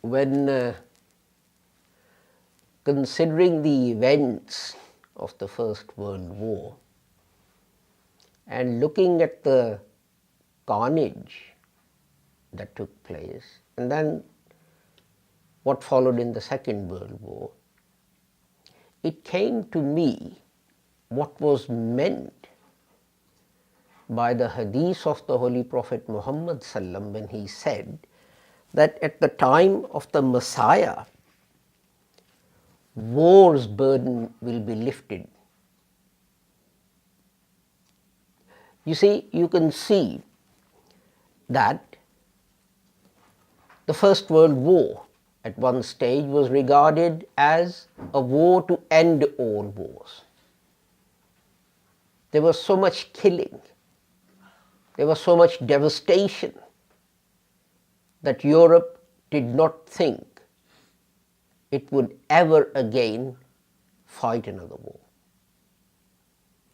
when considering the events of the First World War and looking at the carnage that took place, and then what followed in the Second World War, it came to me what was meant by the Hadith of the Holy Prophet Muhammad ﷺ when he said that at the time of the Messiah, war's burden will be lifted. You see, you can see that the First World War at one stage was regarded as a war to end all wars. There was so much killing, there was so much devastation that Europe did not think it would ever again fight another war.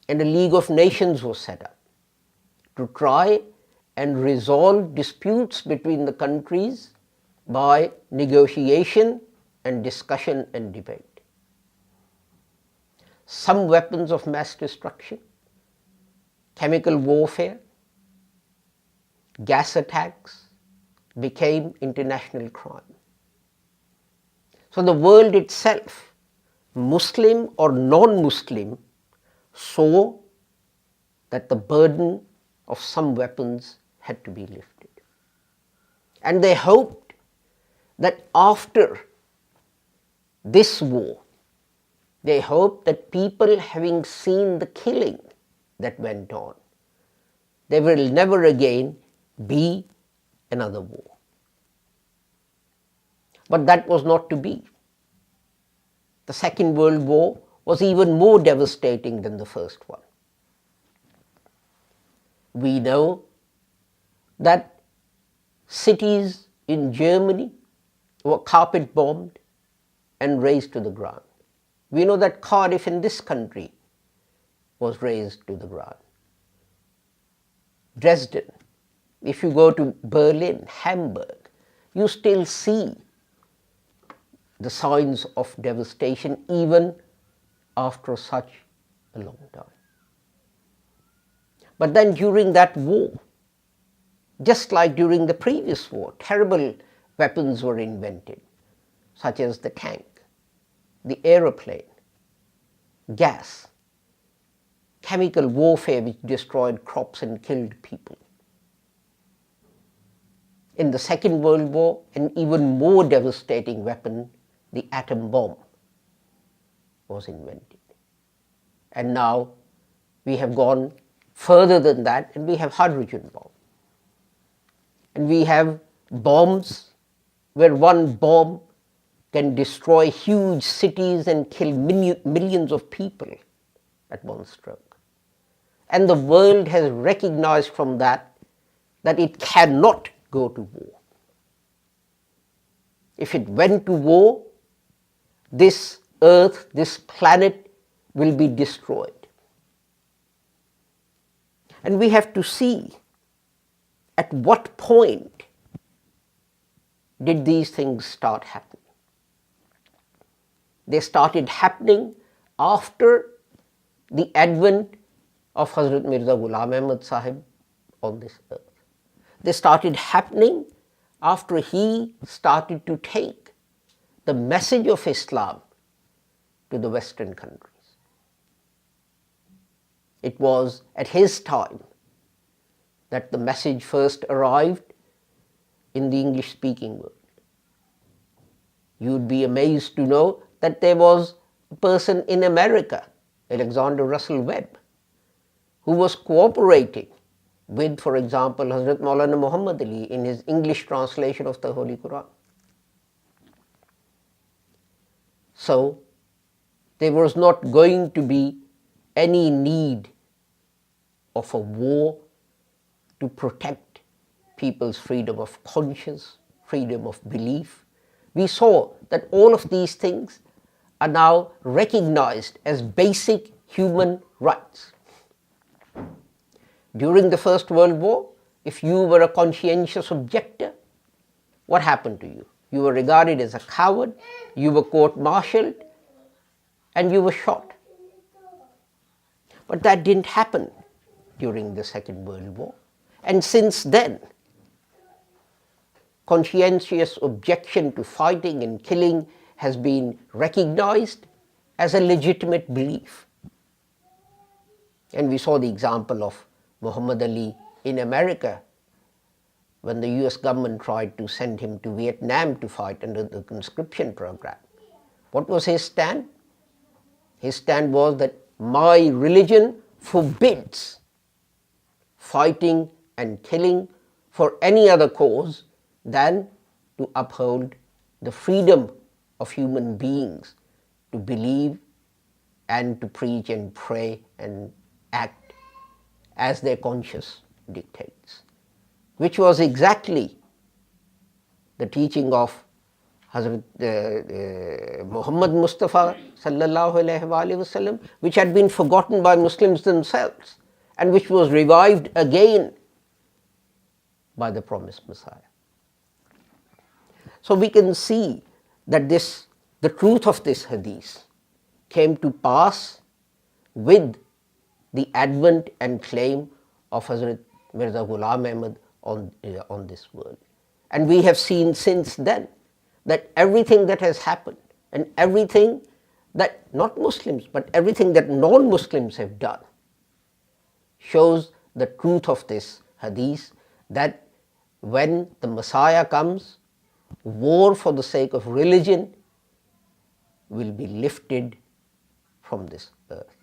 And a League of Nations was set up to try and resolve disputes between the countries by negotiation and discussion and debate. Some weapons of mass destruction, chemical warfare, gas attacks became international crime. So the world itself, Muslim or non-Muslim, saw that the burden of some weapons had to be lifted. And they hoped that after this war, they hoped that people, having seen the killing that went on, there will never again be another war. But that was not to be. The Second World War was even more devastating than the first one. We know that cities in Germany were carpet bombed and razed to the ground. We know that Cardiff in this country was razed to the ground. Dresden, if you go to Berlin, Hamburg, you still see the signs of devastation even after such a long time. But then during that war, just like during the previous war, terrible weapons were invented, such as the tank, the aeroplane, gas, chemical warfare which destroyed crops and killed people. In the Second World War, an even more devastating weapon, the atom bomb, was invented. And now we have gone further than that, and we have hydrogen bomb. And we have bombs where one bomb can destroy huge cities and kill millions of people at one stroke. And the world has recognized from that it cannot go to war. If it went to war, this earth, this planet will be destroyed. And we have to see at what point did these things start happening. They started happening after the advent of Hazrat Mirza Ghulam Ahmad Sahib on this earth. They started happening after he started to take the message of Islam to the Western countries. It was at his time that the message first arrived in the English-speaking world. You would be amazed to know that there was a person in America, Alexander Russell Webb, who was cooperating with, for example, Hazrat Maulana Muhammad Ali in his English translation of the Holy Quran. So, there was not going to be any need of a war to protect people's freedom of conscience, freedom of belief. We saw that all of these things are now recognized as basic human rights. During the First World War, if you were a conscientious objector, what happened to you? You were regarded as a coward, you were court-martialed, and you were shot. But that didn't happen during the Second World War. And since then, conscientious objection to fighting and killing has been recognized as a legitimate belief. And we saw the example of Muhammad Ali in America when the US government tried to send him to Vietnam to fight under the conscription program. What was his stand? His stand was that my religion forbids fighting and killing for any other cause than to uphold the freedom of human beings to believe and to preach and pray and act as their conscience dictates, which was exactly the teaching of Hazrat Muhammad Mustafa sallallahu alaihi wasallam, which had been forgotten by Muslims themselves and which was revived again by the promised Messiah. So we can see that the truth of this hadith came to pass with the advent and claim of Hazrat Mirza Ghulam Ahmad on this world. And we have seen since then that everything that has happened and everything that not Muslims but everything that non-Muslims have done shows the truth of this hadith, that when the Messiah comes, war for the sake of religion will be lifted from this earth.